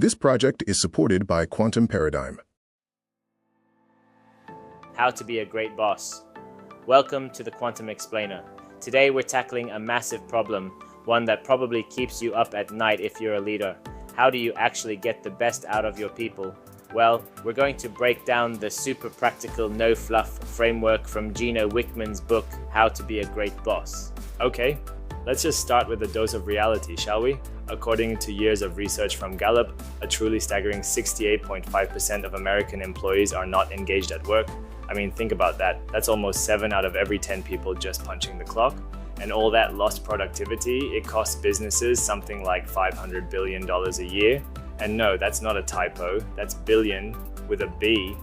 This project is supported by Quantum Paradigm. How to be a great boss. Welcome to the Quantum Explainer. Today we're tackling a massive problem, one that probably keeps you up at night if you're a leader. How do you actually get the best out of your people? Well, we're going to break down the super practical no-fluff framework from Gino Wickman's book, How to be a Great Boss. Okay, let's just start with a dose of reality, shall we? According to years of research from Gallup, a truly staggering 68.5% of American employees are not engaged at work. I mean, think about that. That's almost 7 out of every 10 people just punching the clock. And all that lost productivity, it costs businesses something like $500 billion a year. And no, that's not a typo, that's billion with a B.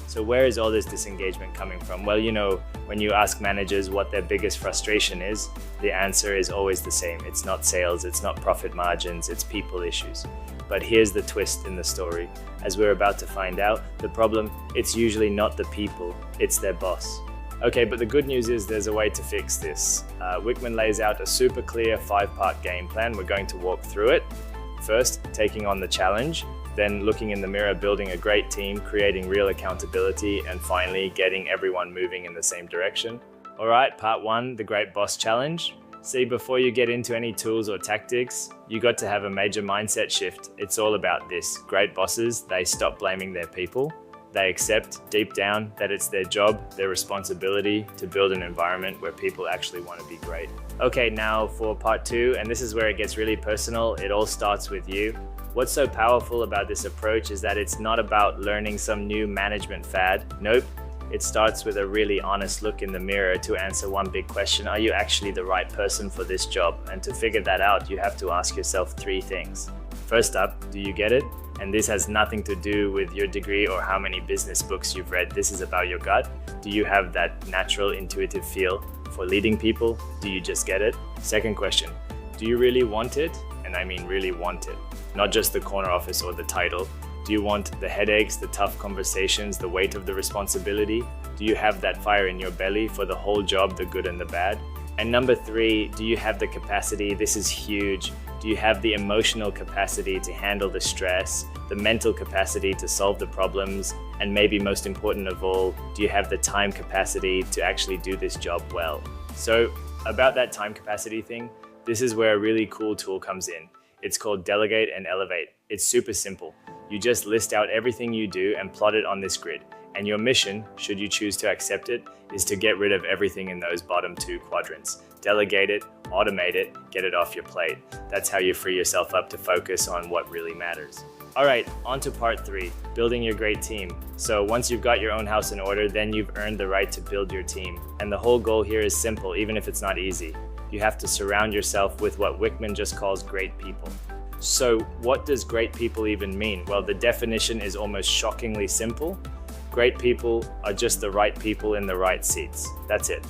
So where is all this disengagement coming from? Well, you know, when you ask managers what their biggest frustration is, the answer is always the same. It's not sales, it's not profit margins, it's people issues. But here's the twist in the story. As we're about to find out, the problem, it's usually not the people, it's their boss. Okay, but the good news is there's a way to fix this. Wickman lays out a super clear 5-part game plan. We're going to walk through it. First, taking on the challenge, then looking in the mirror, building a great team, creating real accountability, and finally getting everyone moving in the same direction. All right, part 1, the Great Boss Challenge. See, before you get into any tools or tactics, you got to have a major mindset shift. It's all about this. Great bosses, they stop blaming their people. They accept deep down that it's their job, their responsibility to build an environment where people actually want to be great. Okay, now for part 2, and this is where it gets really personal. It all starts with you. What's so powerful about this approach is that it's not about learning some new management fad. Nope. It starts with a really honest look in the mirror to answer one big question. Are you actually the right person for this job? And to figure that out, you have to ask yourself 3 things. First up, do you get it? And this has nothing to do with your degree or how many business books you've read. This is about your gut. Do you have that natural intuitive feel for leading people? Do you just get it? Second question, do you really want it? And I mean really want it, not just the corner office or the title. Do you want the headaches, the tough conversations, the weight of the responsibility? Do you have that fire in your belly for the whole job, the good and the bad? And number 3, do you have the capacity? This is huge. Do you have the emotional capacity to handle the stress, the mental capacity to solve the problems, and maybe most important of all, do you have the time capacity to actually do this job well? So about that time capacity thing, this is where a really cool tool comes in. It's called Delegate and Elevate. It's super simple. You just list out everything you do and plot it on this grid. And your mission, should you choose to accept it, is to get rid of everything in those bottom 2 quadrants. Delegate it, automate it, get it off your plate. That's how you free yourself up to focus on what really matters. All right, on to part 3, building your great team. So once you've got your own house in order, then you've earned the right to build your team. And the whole goal here is simple, even if it's not easy. You have to surround yourself with what Wickman just calls great people. So what does great people even mean? Well, the definition is almost shockingly simple. Great people are just the right people in the right seats. That's it.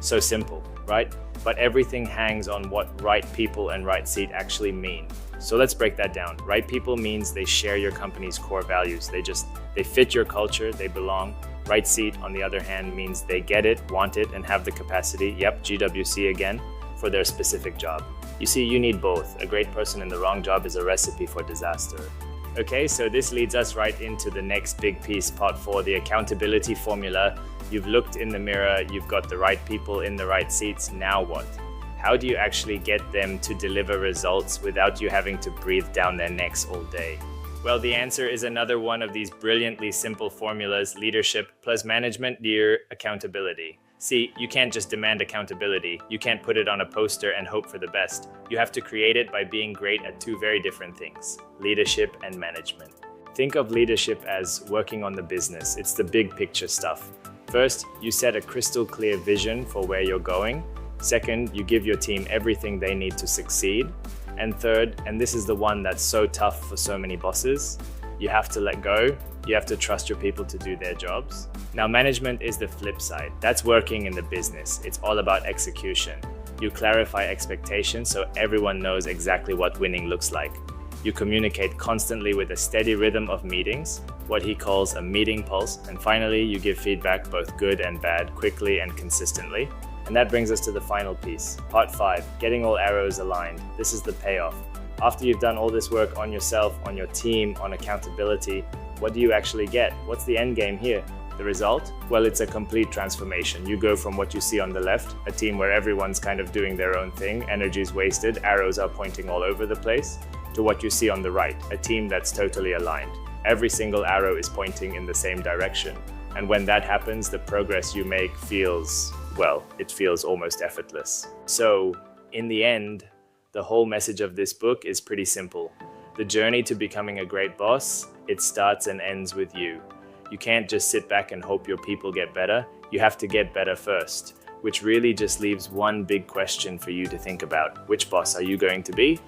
So simple, right? But everything hangs on what right people and right seat actually mean. So let's break that down. Right people means they share your company's core values. They fit your culture, they belong. Right seat, on the other hand, means they get it, want it, and have the capacity, yep, GWC again, for their specific job. You see, you need both. A great person in the wrong job is a recipe for disaster. Okay, so this leads us right into the next big piece, part 4, the accountability formula. You've looked in the mirror, you've got the right people in the right seats, now what? How do you actually get them to deliver results without you having to breathe down their necks all day? Well, the answer is another one of these brilliantly simple formulas: leadership plus management near accountability. See, you can't just demand accountability. You can't put it on a poster and hope for the best. You have to create it by being great at 2 very different things: leadership and management. Think of leadership as working on the business. It's the big picture stuff. First, you set a crystal clear vision for where you're going. Second, you give your team everything they need to succeed. And third, and this is the one that's so tough for so many bosses, you have to let go. You have to trust your people to do their jobs. Now, management is the flip side. That's working in the business. It's all about execution. You clarify expectations so everyone knows exactly what winning looks like. You communicate constantly with a steady rhythm of meetings, what he calls a meeting pulse. And finally, you give feedback, both good and bad, quickly and consistently. And that brings us to the final piece, part 5, getting all arrows aligned. This is the payoff. After you've done all this work on yourself, on your team, on accountability, what do you actually get? What's the end game here? The result? Well, it's a complete transformation. You go from what you see on the left, a team where everyone's kind of doing their own thing, energy's wasted, arrows are pointing all over the place, to what you see on the right, a team that's totally aligned. Every single arrow is pointing in the same direction. And when that happens, the progress you make feels, well, it feels almost effortless. So, in the end, the whole message of this book is pretty simple. The journey to becoming a great boss, it starts and ends with you. You can't just sit back and hope your people get better. You have to get better first, which really just leaves one big question for you to think about. Which boss are you going to be?